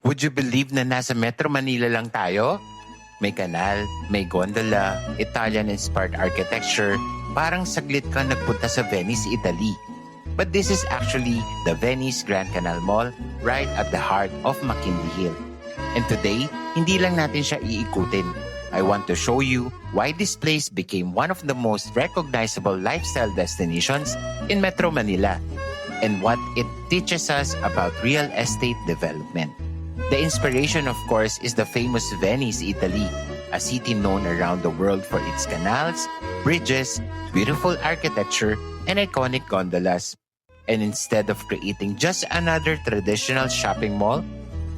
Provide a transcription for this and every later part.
Would you believe na nasa Metro Manila lang tayo? May kanal, may gondola, Italian-inspired architecture, parang saglit kang nagpunta sa Venice, Italy. But this is actually the Venice Grand Canal Mall right at the heart of McKinley Hill. And today, hindi lang natin siya iikutin. I want to show you why this place became one of the most recognizable lifestyle destinations in Metro Manila and what it teaches us about real estate development. The inspiration, of course, is the famous Venice, Italy, a city known around the world for its canals, bridges, beautiful architecture, and iconic gondolas. And instead of creating just another traditional shopping mall,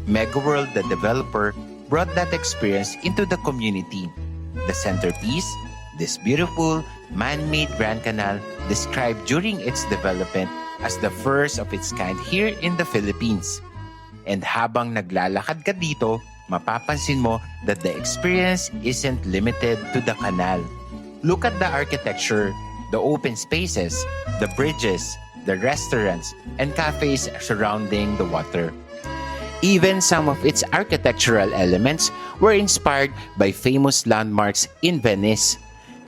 Megaworld, the developer, brought that experience into the community. The centerpiece, this beautiful, man-made Grand Canal, described during its development as the first of its kind here in the Philippines. And habang naglalakad ka dito, mapapansin mo that the experience isn't limited to the canal. Look at the architecture, the open spaces, the bridges, the restaurants, and cafes surrounding the water. Even some of its architectural elements were inspired by famous landmarks in Venice.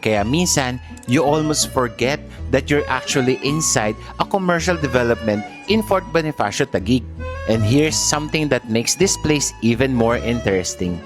Kaya minsan, you almost forget that you're actually inside a commercial development in Fort Bonifacio, Taguig. And here's something that makes this place even more interesting.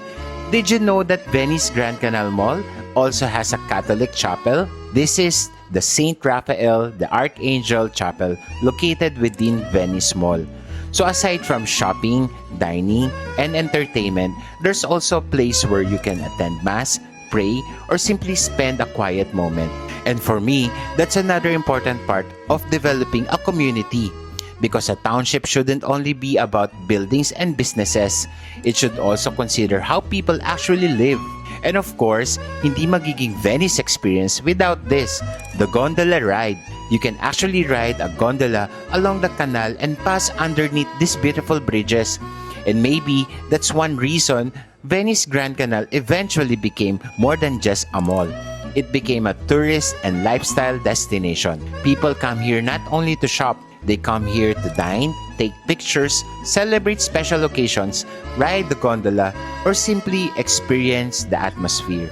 Did you know that Venice Grand Canal Mall also has a Catholic chapel? This is the Saint Raphael the Archangel Chapel located within Venice Mall. So aside from shopping, dining, and entertainment, there's also a place where you can attend mass, pray, or simply spend a quiet moment. And for me, that's another important part of developing a community. Because a township shouldn't only be about buildings and businesses. It should also consider how people actually live. And of course, hindi magiging Venice experience without this, the gondola ride. You can actually ride a gondola along the canal and pass underneath these beautiful bridges. And maybe that's one reason Venice Grand Canal eventually became more than just a mall. It became a tourist and lifestyle destination. People come here not only to shop, they come here to dine, take pictures, celebrate special occasions, ride the gondola, or simply experience the atmosphere.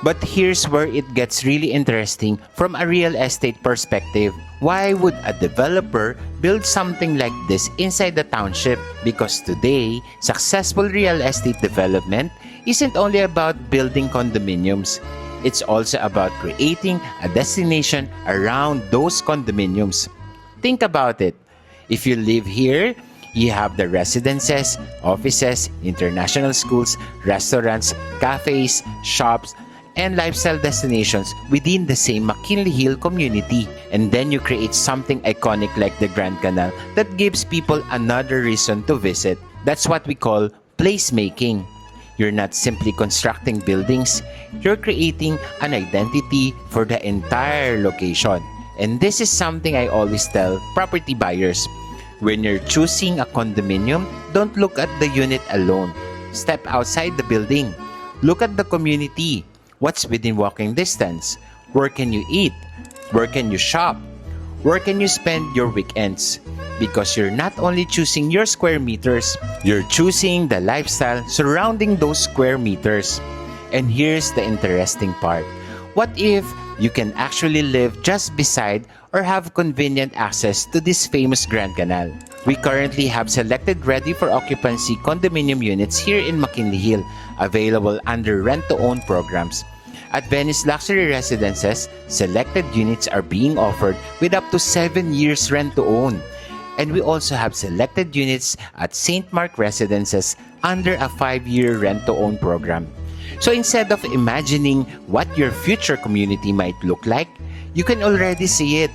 But here's where it gets really interesting from a real estate perspective. Why would a developer build something like this inside the township? Because today, successful real estate development isn't only about building condominiums. It's also about creating a destination around those condominiums. Think about it. If you live here, you have the residences, offices, international schools, restaurants, cafes, shops, and lifestyle destinations within the same McKinley Hill community. And then you create something iconic like the Grand Canal that gives people another reason to visit. That's what we call placemaking. You're not simply constructing buildings, you're creating an identity for the entire location. And this is something I always tell property buyers. When you're choosing a condominium, don't look at the unit alone. Step outside the building. Look at the community. What's within walking distance? Where can you eat? Where can you shop? Where can you spend your weekends? Because you're not only choosing your square meters, you're choosing the lifestyle surrounding those square meters. And here's the interesting part. What if you can actually live just beside or have convenient access to this famous Grand Canal? We currently have selected ready for occupancy condominium units here in McKinley Hill, available under rent-to-own programs. At Venice Luxury Residences, selected units are being offered with up to 7 years rent-to-own. And we also have selected units at St. Mark Residences under a 5-year rent-to-own program. So instead of imagining what your future community might look like, you can already see it.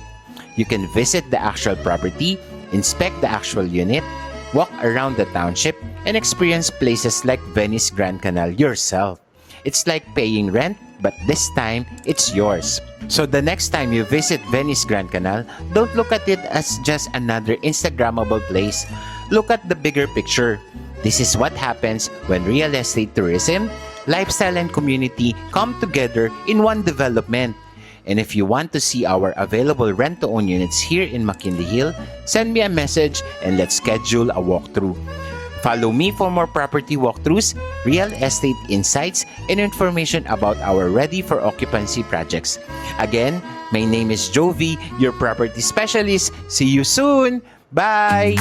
You can visit the actual property, inspect the actual unit, walk around the township, and experience places like Venice Grand Canal yourself. It's like paying rent, but this time, it's yours. So the next time you visit Venice Grand Canal, don't look at it as just another Instagrammable place. Look at the bigger picture. This is what happens when real estate tourism lifestyle and community come together in one development. And if you want to see our available rent-to-own units here in McKinley Hill, send me a message and let's schedule a walkthrough. Follow me for more property walkthroughs, real estate insights, and information about our ready-for-occupancy projects. Again, my name is Jovi, your property specialist. See you soon! Bye!